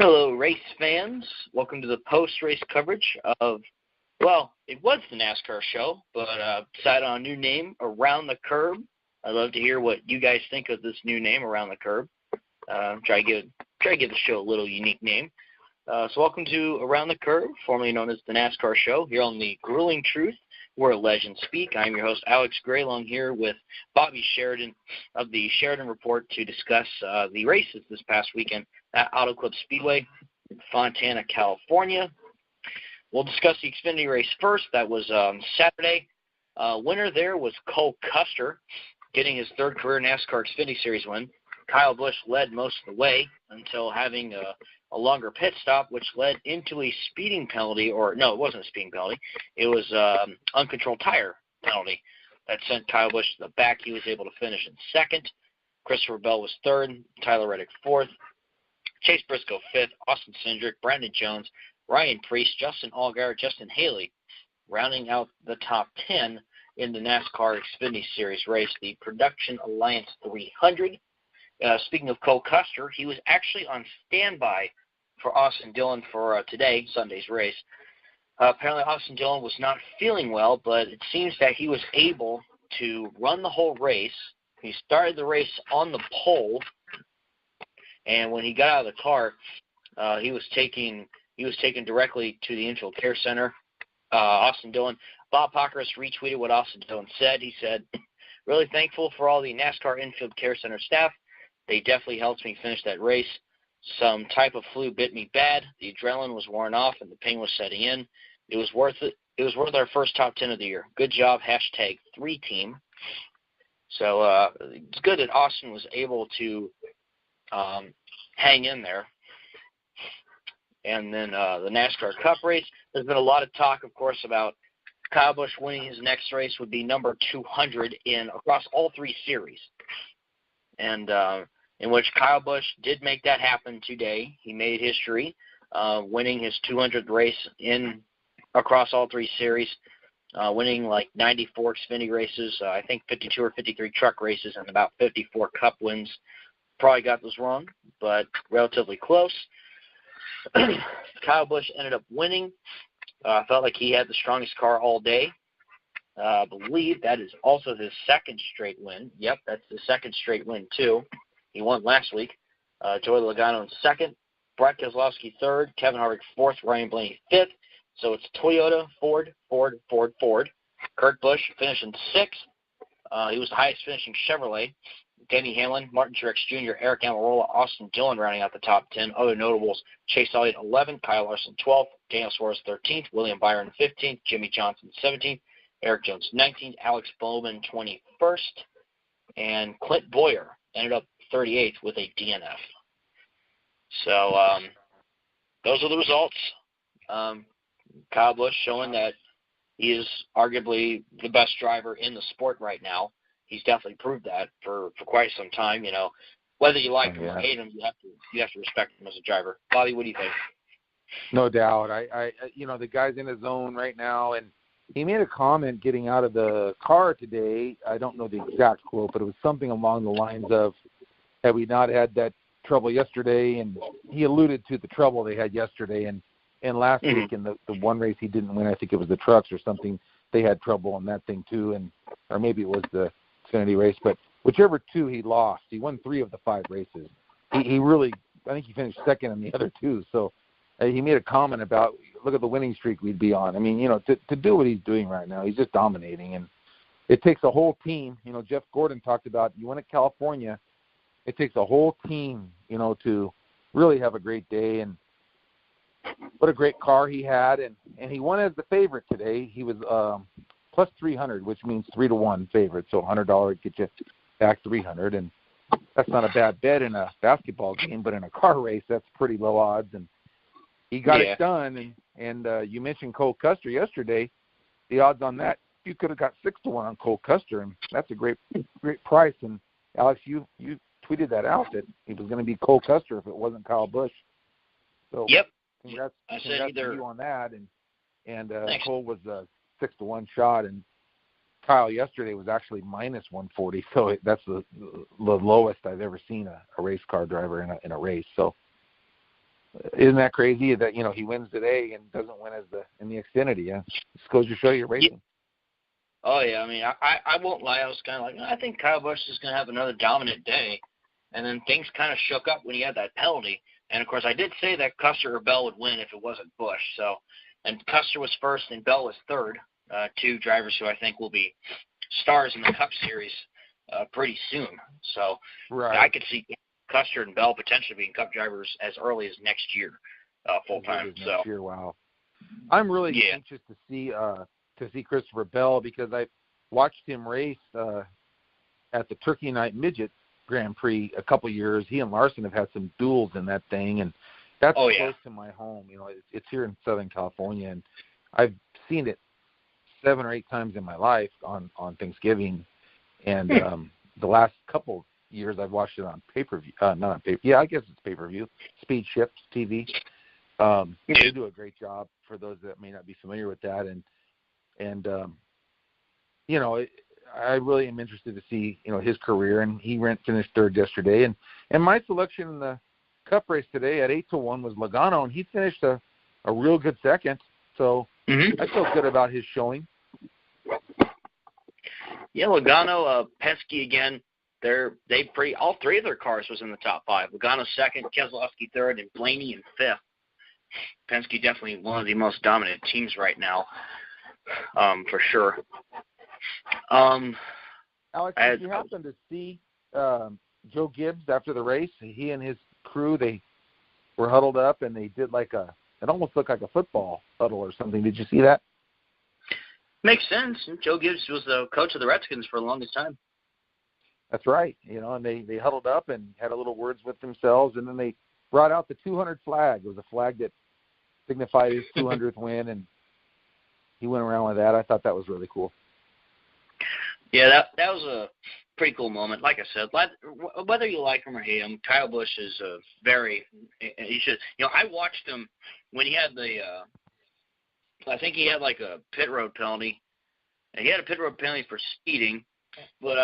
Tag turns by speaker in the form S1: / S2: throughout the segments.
S1: Hello, race fans. Welcome to the post-race coverage of, well, it was the NASCAR show, but decided on a new name, Around the Curb. I'd love to hear what you guys think of this new name, Around the Curb. Try to give the show a little unique name. So welcome to Around the Curb, formerly known as the NASCAR show, here on the Grueling Truth, where legends speak. I'm your host, Alex Gray, along here with Bobby Sheridan of the Sheridan Report to discuss the races this past weekend at Auto Club Speedway in Fontana, California. We'll discuss the Xfinity race first. That was Saturday. Winner there was Cole Custer, getting his third career NASCAR Xfinity Series win. Kyle Busch led most of the way until having a longer pit stop, which led into a speeding penalty, or no, it wasn't a speeding penalty. It was uncontrolled tire penalty that sent Kyle Busch to the back. He was able to finish in second. Christopher Bell was third. Tyler Reddick fourth. Chase Briscoe fifth. Austin Cindric, Brandon Jones, Ryan Preece, Justin Allgaier, Justin Haley, rounding out the top 10 in the NASCAR Xfinity Series race, the Production Alliance 300. Speaking of Cole Custer, he was actually on standby for Austin Dillon for today, Sunday's race. Apparently Austin Dillon was not feeling well, but it seems that he was able to run the whole race. He started the race on the pole, and when he got out of the car, he was taken directly to the infield care center. Austin Dillon, Bob Pockrass retweeted what Austin Dillon said. He said, "Really thankful for all the NASCAR infield care center staff. They definitely helped me finish that race. Some type of flu bit me bad. The adrenaline was worn off and the pain was setting in. It was worth it. It was worth our first top 10 of the year. Good job, #3team. So it's good that Austin was able to hang in there. And then the NASCAR Cup race, there's been a lot of talk, of course, about Kyle Busch winning his next race would be number 200 across all three series. And in which Kyle Busch did make that happen today. He made history, winning his 200th race across all three series, winning like 94 Xfinity races, I think 52 or 53 truck races, and about 54 Cup wins. Probably got those wrong, but relatively close. Kyle Busch ended up winning. Felt like he had the strongest car all day. I believe that is also his second straight win. Yep, that's the second straight win, too. He won last week. Joey Logano in second. Brett Keselowski third. Kevin Harvick fourth. Ryan Blaney fifth. So it's Toyota, Ford. Kurt Busch finished in sixth. He was the highest finishing Chevrolet. Denny Hamlin, Martin Truex Jr., Eric Almirola, Austin Dillon rounding out the top 10. Other notables, Chase Elliott 11th, Kyle Larson 12th, Daniel Suarez 13th, William Byron 15th, Jimmy Johnson 17th, Eric Jones 19th, Alex Bowman 21st, and Clint Boyer ended up 38th with a DNF. So those are the results. Kyle Busch showing that he is arguably the best driver in the sport right now. He's definitely proved that for quite some time. You know, whether you like him or hate him, you have to respect him as a driver. Bobby, what do you think?
S2: No doubt. I the guy's in his zone right now, and he made a comment getting out of the car today. I don't know the exact quote, but it was something along the lines of, "Had we not had that trouble yesterday?" And he alluded to the trouble they had yesterday and last week in the one race he didn't win. I think it was the trucks or something. They had trouble on that thing too, or maybe it was the Xfinity race, but whichever two he lost. He won 3 of the 5 races. He really, I think he finished second in the other 2. So he made a comment about, look at the winning streak we'd be on. I mean, to do what he's doing right now, he's just dominating, and it takes a whole team. Jeff Gordon talked about, you win at California, it takes a whole team, to really have a great day. And what a great car he had, and he won as the favorite today. He was plus 300, which means 3-1 favorite. So $100 would get you back 300, and that's not a bad bet in a basketball game, but in a car race, that's pretty low odds. And he got it done. And you mentioned Cole Custer yesterday. The odds on that, you could have got 6-1 on Cole Custer, and that's a great price. And Alex, you tweeted that out that it was going to be Cole Custer if it wasn't Kyle Busch. So
S1: yep,
S2: congrats
S1: I said
S2: to you on that. And Cole was 6-1 shot, and Kyle yesterday was actually minus 140. So that's the lowest I've ever seen a race car driver in a race. So Isn't that crazy that, he wins today and doesn't win in the Xfinity? Yeah, just goes to show you racing.
S1: Oh, yeah. I mean, I won't lie. I was kind of like, I think Kyle Busch is going to have another dominant day. And then things kind of shook up when he had that penalty. And, of course, I did say that Custer or Bell would win if it wasn't Busch. So, and Custer was first and Bell was third, two drivers who I think will be stars in the Cup Series pretty soon. So
S2: right.
S1: I could see Custer and Bell potentially being Cup drivers as early as next year, full-time.
S2: Next year, wow. I'm really anxious to see Christopher Bell because I watched him race at the Turkey Night Midget Grand Prix a couple years. He and Larson have had some duels in that thing, and that's close to my home. It's here in Southern California, and I've seen it 7 or 8 times in my life on Thanksgiving, and the last couple years I've watched it on pay-per-view. Not on pay. Yeah, I guess it's pay-per-view. Speed Shift TV. They do a great job for those that may not be familiar with that, and I really am interested to see his career, and he finished third yesterday, and my selection in the Cup race today at 8-1 was Logano, and he finished a real good second. So I feel good about his showing.
S1: Yeah, Logano, Penske again. All three of their cars was in the top 5. Logano second, Keselowski third, and Blaney in 5th. Penske definitely one of the most dominant teams right now, for sure.
S2: Alex, did you happen to see Joe Gibbs after the race? He and his crew, they were huddled up and they did it almost looked like a football huddle or something. Did you see that?
S1: Makes sense. Joe Gibbs was the coach of the Redskins for the longest time.
S2: That's right. And they huddled up and had a little words with themselves, and then they brought out the 200 flag. It was a flag that signified his 200th win, and he went around with that. I thought that was really cool.
S1: Yeah, that was a pretty cool moment. Like I said, whether you like him or hate him, Kyle Busch is he should. I watched him when he had I think he had like a pit road penalty. And he had a pit road penalty for speeding, but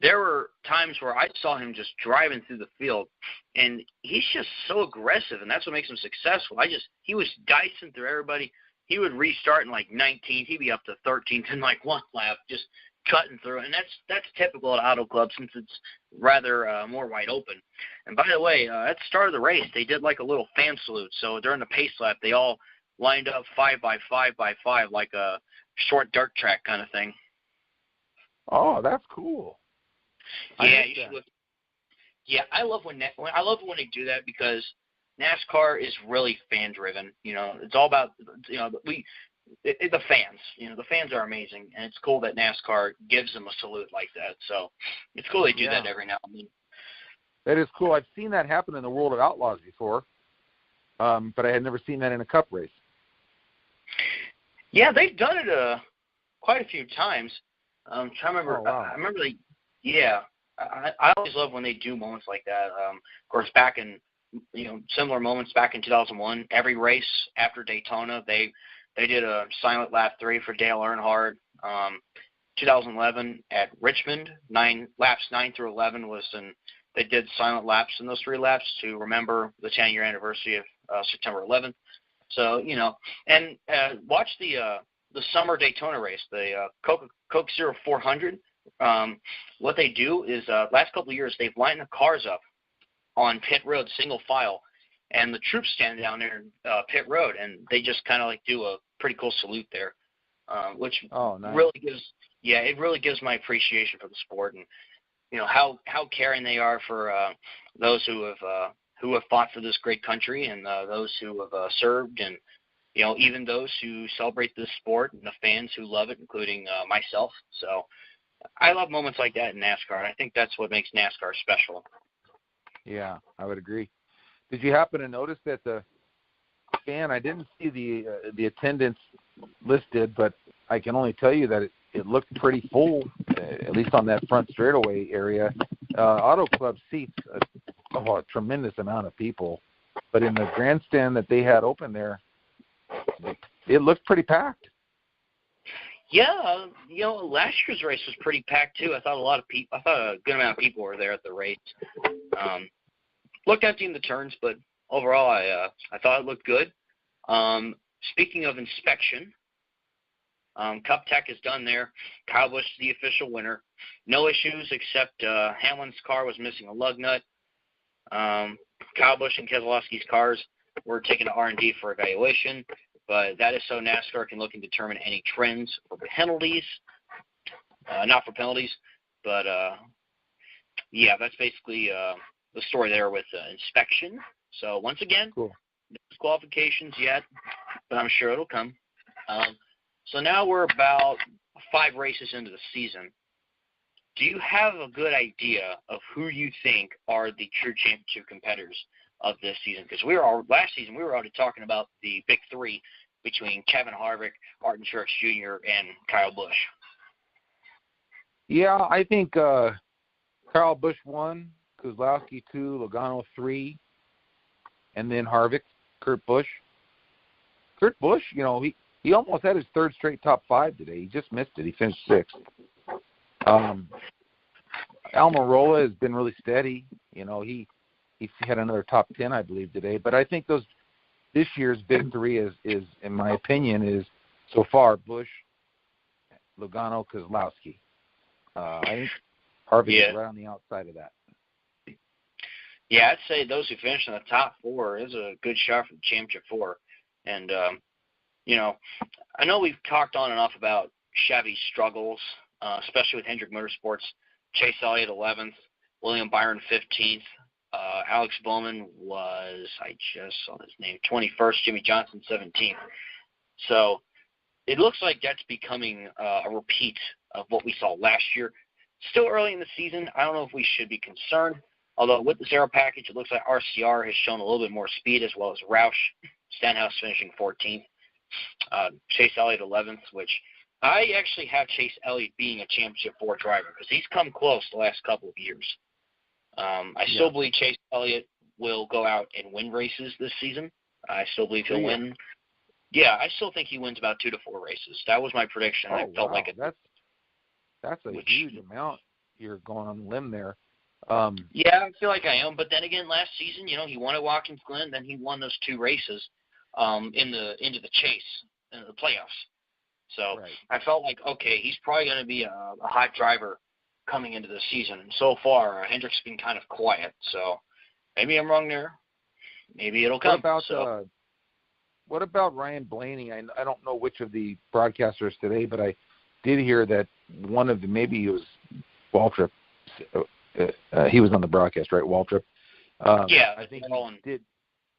S1: there were times where I saw him just driving through the field, and he's just so aggressive, and that's what makes him successful. He was dicing through everybody. He would restart in like 19th. He'd be up to 13th in like one lap, just cutting through, and that's typical at Auto Club since it's rather more wide open. And by the way, at the start of the race, they did like a little fan salute. So during the pace lap, they all lined up 5 by 5 by 5, like a short dirt track kind of thing.
S2: Oh, that's cool.
S1: Yeah, you should look. Yeah, I love when they do that because NASCAR is really fan driven. It's all about the fans. The fans are amazing, and it's cool that NASCAR gives them a salute like that. So it's cool they do that every now and then.
S2: That is cool. I've seen that happen in the World of Outlaws before, but I had never seen that in a Cup race.
S1: Yeah, they've done it quite a few times. I'm trying to remember.
S2: Oh, wow.
S1: I remember I always love when they do moments like that. Of course, back in similar moments back in 2001, every race after Daytona, they did a silent lap 3 for Dale Earnhardt. 2011 at Richmond, laps 9 through 11 they did silent laps in those 3 laps to remember the 10-year anniversary of September 11th. So and watch the summer Daytona race, the Coke Zero 400. What they do is last couple of years they've lined the cars up on pit road single file, and the troops stand down there in pit road, and they just kind of like do a pretty cool salute there, which
S2: nice.
S1: really gives my appreciation for the sport and how caring they are for those who have fought for this great country and those who have served, and even those who celebrate this sport and the fans who love it, including myself. So I love moments like that in NASCAR, and I think that's what makes NASCAR special. Yeah,
S2: I would agree. Did you happen to notice that the fan, I didn't see the attendance listed, but I can only tell you that it looked pretty full, at least on that front straightaway area. Auto Club seats a tremendous amount of people, but in the grandstand that they had open there, it looked pretty packed.
S1: Yeah, last year's race was pretty packed too. I thought a good amount of people were there at the race. Looked empty in the turns, but overall, I thought it looked good. Speaking of inspection, Cup Tech is done there. Kyle Busch is the official winner. No issues except Hamlin's car was missing a lug nut. Kyle Busch and Keselowski's cars were taken to R&D for evaluation, but that is so NASCAR can look and determine any trends for penalties. Not for penalties, but yeah, that's basically the story there with inspection. So once again,
S2: cool.
S1: No disqualifications yet, but I'm sure it'll come. So now we're about 5 races into the season. Do you have a good idea of who you think are the true championship competitors of this season? Because last season we were already talking about the big 3 between Kevin Harvick, Martin Truex Jr., and Kyle Busch.
S2: Yeah, I think Kyle Busch 1, Keselowski 2, Logano 3, and then Harvick, Kurt Busch. Kurt Busch, he almost had his 3rd straight top 5 today. He just missed it. He finished 6th. Almirola has been really steady. He had another top 10, I believe, today. But I think this year's big 3 is, in my opinion, is so far Busch, Logano, Keselowski. I think Harvick is right on the outside of that.
S1: Yeah, I'd say those who finish in the top 4 is a good shot for the championship 4. And, I know we've talked on and off about Chevy's struggles, especially with Hendrick Motorsports. Chase Elliott 11th, William Byron 15th. Alex Bowman was, I just saw his name, 21st, Jimmy Johnson 17th. So it looks like that's becoming a repeat of what we saw last year. Still early in the season. I don't know if we should be concerned. Although with the Zero package, it looks like RCR has shown a little bit more speed, as well as Roush. Stenhouse finishing 14th. Chase Elliott 11th, which I actually have Chase Elliott being a championship 4 driver because he's come close the last couple of years. I still believe Chase Elliott will go out and win races this season. I still believe he'll win. Yeah, I still think he wins about 2 to 4 races. That was my prediction. I felt like it.
S2: That's a huge amount. You're going on the limb there.
S1: Yeah, I feel like I am. But then again, last season, he won at Watkins Glen. Then he won those 2 races into the chase, in the playoffs. So I felt like, okay, he's probably going to be a hot driver coming into the season. And so far, Hendrick's been kind of quiet. So maybe I'm wrong there. Maybe it'll come.
S2: What about Ryan Blaney? I don't know which of the broadcasters today, but I did hear that one of them, maybe it was Waltrip. He was on the broadcast, right, Waltrip? I think he did.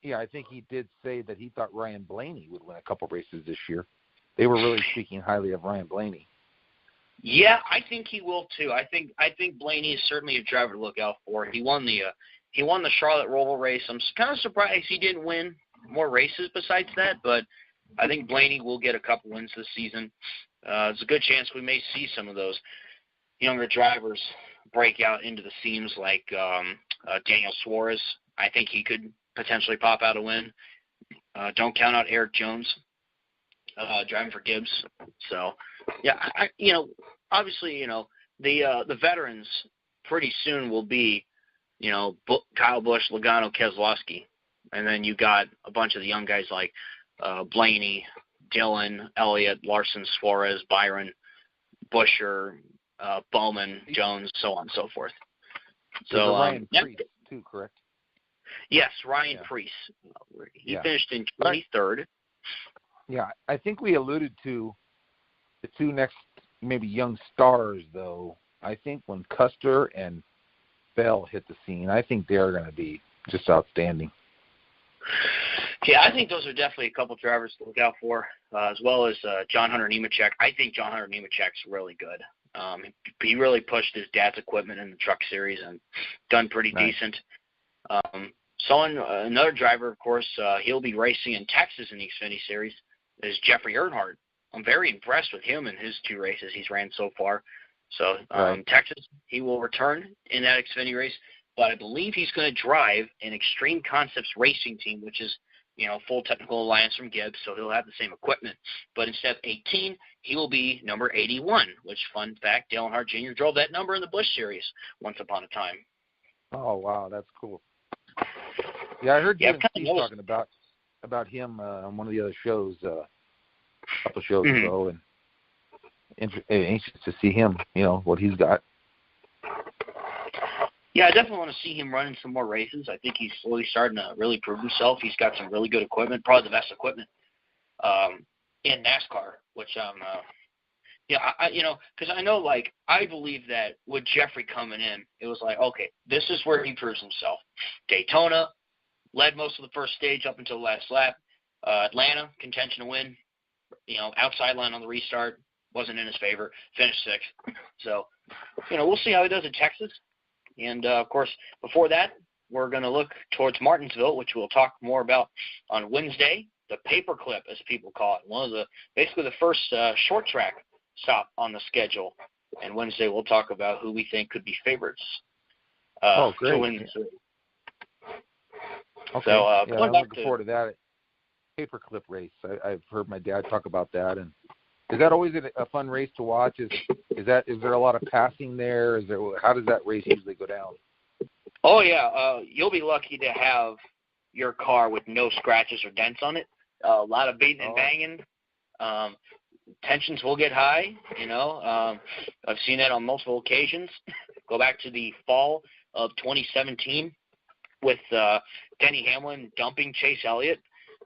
S2: Yeah, I think he did say that he thought Ryan Blaney would win a couple races this year. They were really speaking highly of Ryan Blaney.
S1: Yeah, I think he will too. I think Blaney is certainly a driver to look out for. He won the Charlotte Roval race. I'm kind of surprised he didn't win more races besides that, but I think Blaney will get a couple wins this season. There's a good chance we may see some of those younger drivers break out into the seams like Daniel Suarez. I think he could potentially pop out a win. Don't count out Eric Jones driving for Gibbs. So, yeah, obviously, the veterans pretty soon will be, Kyle Busch, Logano, Keselowski. And then you got a bunch of the young guys like Blaney, Dillon, Elliott, Larson, Suarez, Byron, Busher, Bowman, Jones, so on and so forth. So
S2: Ryan Preece too, correct?
S1: Yes, Ryan Preece. He finished in 23rd.
S2: Yeah, I think we alluded to the 2 next maybe young stars, though. I think when Custer and Bell hit the scene, I think they're going to be just outstanding.
S1: Yeah, I think those are definitely a couple drivers to look out for, as well as John Hunter Nemechek. I think John Hunter Nemechek's really good. He really pushed his dad's equipment in the truck series and done pretty decent. Another driver, of course, he'll be racing in Texas in the Xfinity Series, is Jeffrey Earnhardt. I'm very impressed with him in his 2 races he's ran so far. So Texas, he will return in that Xfinity race, but I believe he's going to drive an Extreme Concepts racing team, which is, full technical alliance from Gibbs, so he'll have the same equipment. But instead of 18, he will be number 81, which, fun fact, Dale Earnhardt Jr. drove that number in the Busch Series once upon a time.
S2: Oh, wow, that's cool. Yeah, I heard you and Steve talking about him on one of the other shows, a couple shows ago, and anxious to see him, what he's got.
S1: Yeah, I definitely want to see him running some more races. I think he's slowly starting to really prove himself. He's got some really good equipment, probably the best equipment in NASCAR, which because I know, I believe that with Jeffrey coming in, it was like, okay, this is where he proves himself. Daytona, led most of the first stage up until the last lap. Atlanta, contention to win. Outside line on the restart, wasn't in his favor. Finished sixth. So, we'll see how he does at Texas. And, of course, before that, we're going to look towards Martinsville, which we'll talk more about on Wednesday. The paperclip, as people call it. Basically the first short track stop on the schedule. And Wednesday we'll talk about who we think could be favorites.
S2: Great.
S1: To win.
S2: Okay.
S1: So,
S2: I'm looking forward to that paperclip race. I've heard my dad talk about that. And is that always a fun race to watch? Is there a lot of passing there? How does that race usually go down?
S1: Oh yeah, you'll be lucky to have your car with no scratches or dents on it. A lot of beating and banging. Tensions will get high. I've seen that on multiple occasions. Go back to the fall of 2017 with Denny Hamlin dumping Chase Elliott.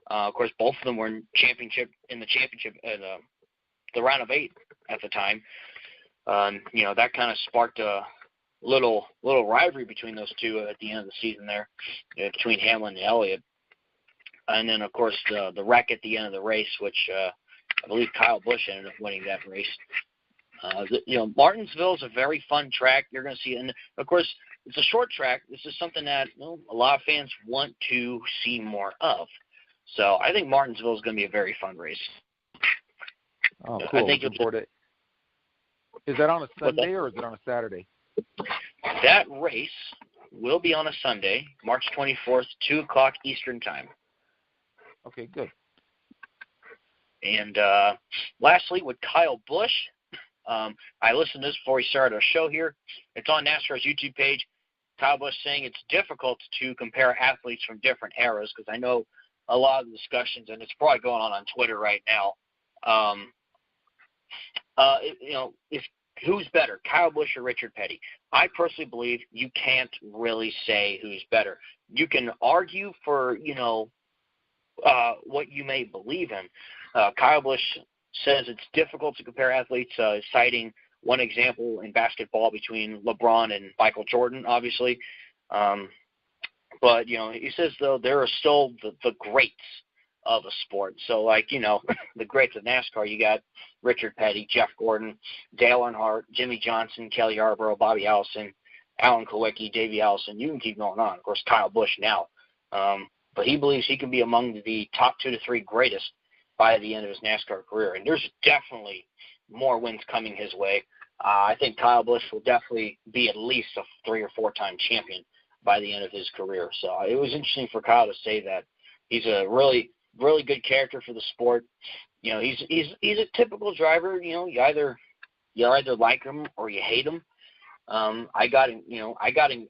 S1: Of course, both of them were in the championship at the round of 8 at the time. That kind of sparked a little rivalry between those two at the end of the season there, between Hamlin and Elliott. And then, of course, the wreck at the end of the race, which I believe Kyle Busch ended up winning that race. Martinsville is a very fun track. You're going to see, and of course, it's a short track. This is something that a lot of fans want to see more of. So I think Martinsville is going to be a very fun race.
S2: Oh, cool. Is that on a Sunday or is it on a Saturday?
S1: That race will be on a Sunday, March 24th, 2 o'clock Eastern Time.
S2: Okay, good.
S1: And lastly, with Kyle Busch, I listened to this before we started our show here. It's on NASCAR's YouTube page. Kyle Busch saying it's difficult to compare athletes from different eras because I know a lot of the discussions, and it's probably going on Twitter right now. If who's better, Kyle Busch or Richard Petty? I personally believe you can't really say who's better. You can argue for, what you may believe in. Kyle Busch says it's difficult to compare athletes, citing one example in basketball between LeBron and Michael Jordan, obviously. But, he says, though, there are still the greats of a sport. So, the greats of NASCAR, you got Richard Petty, Jeff Gordon, Dale Earnhardt, Jimmy Johnson, Kelly Yarborough, Bobby Allison, Alan Kulwicki, Davey Allison. You can keep going on. Of course, Kyle Busch now. But he believes he can be among the top 2 to 3 greatest by the end of his NASCAR career. And there's definitely more wins coming his way. I think Kyle Busch will definitely be at least a 3 or 4-time champion by the end of his career. So it was interesting for Kyle to say that. He's a really, really good character for the sport. He's a typical driver. You either like him or you hate him. I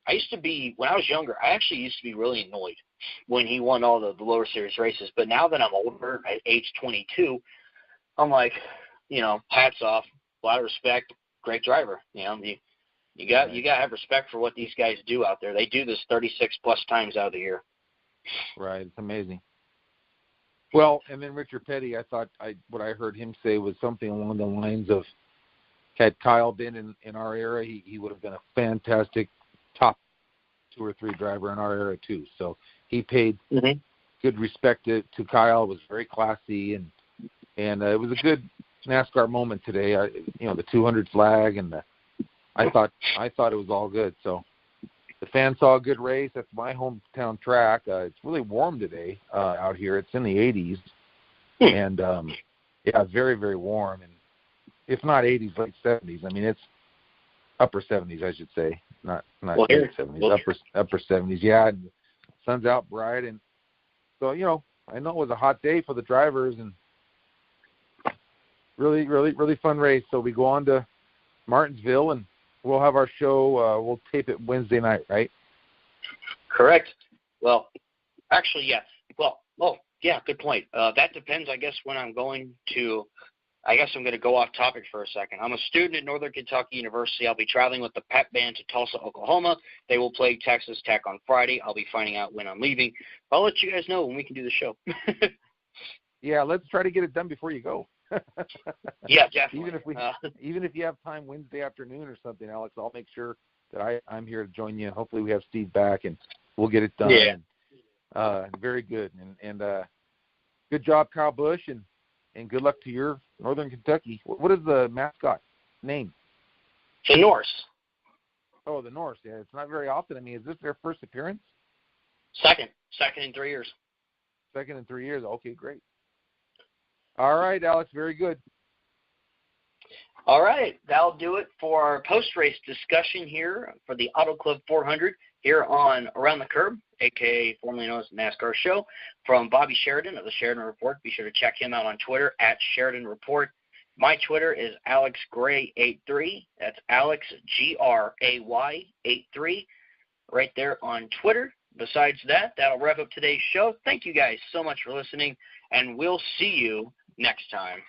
S1: used to be, when I was younger, I actually used to be really annoyed when he won all the lower series races. But now that I'm older, at age 22, I'm like, hats off, a lot of respect, great driver. You got to have respect for what these guys do out there. They do this 36 plus times out of the year.
S2: Right, it's amazing. Well, and then Richard Petty, what I heard him say was something along the lines of, had Kyle been in our era, he would have been a fantastic top 2 or 3 driver in our era too. So he paid good respect to Kyle. It was very classy, and it was a good NASCAR moment today. The 200 flag, and I thought it was all good. So the fans saw a good race. That's my hometown track. It's really warm today out here. It's in the 80s, and very, very warm. And if not 80s, like 70s. I mean, it's upper 70s, I should say, not 70s, upper 70s. Yeah, and the sun's out bright, and so I know it was a hot day for the drivers, and really, really, really fun race. So we go on to Martinsville, and we'll have our show. We'll tape it Wednesday night, right?
S1: Correct. Well, actually, yes. Yeah, good point. That depends, I guess, when I'm going to – I guess I'm going to go off topic for a second. I'm a student at Northern Kentucky University. I'll be traveling with the pep band to Tulsa, Oklahoma. They will play Texas Tech on Friday. I'll be finding out when I'm leaving. I'll let you guys know when we can do the show.
S2: Yeah, let's try to get it done before you go.
S1: Yeah, definitely.
S2: Even if you have time Wednesday afternoon or something, Alex, I'll make sure that I'm here to join you. And hopefully we have Steve back, and we'll get it done.
S1: Yeah.
S2: Very good. And good job, Kyle Busch, and good luck to your Northern Kentucky. What is the mascot name?
S1: The Norse.
S2: Oh, the Norse. Yeah, it's not very often. I mean, is this their first appearance?
S1: Second in 3 years.
S2: Second in 3 years. Okay, great. All right, Alex, very good.
S1: All right, that'll do it for our post-race discussion here for the Auto Club 400 here on Around the Curb, a.k.a. formerly known as the NASCAR Show, from Bobby Sheridan of the Sheridan Report. Be sure to check him out on Twitter at Sheridan Report. My Twitter is AlexGray83. That's Alex, Gray, 83, right there on Twitter. Besides that, that'll wrap up today's show. Thank you guys so much for listening, and we'll see you next time.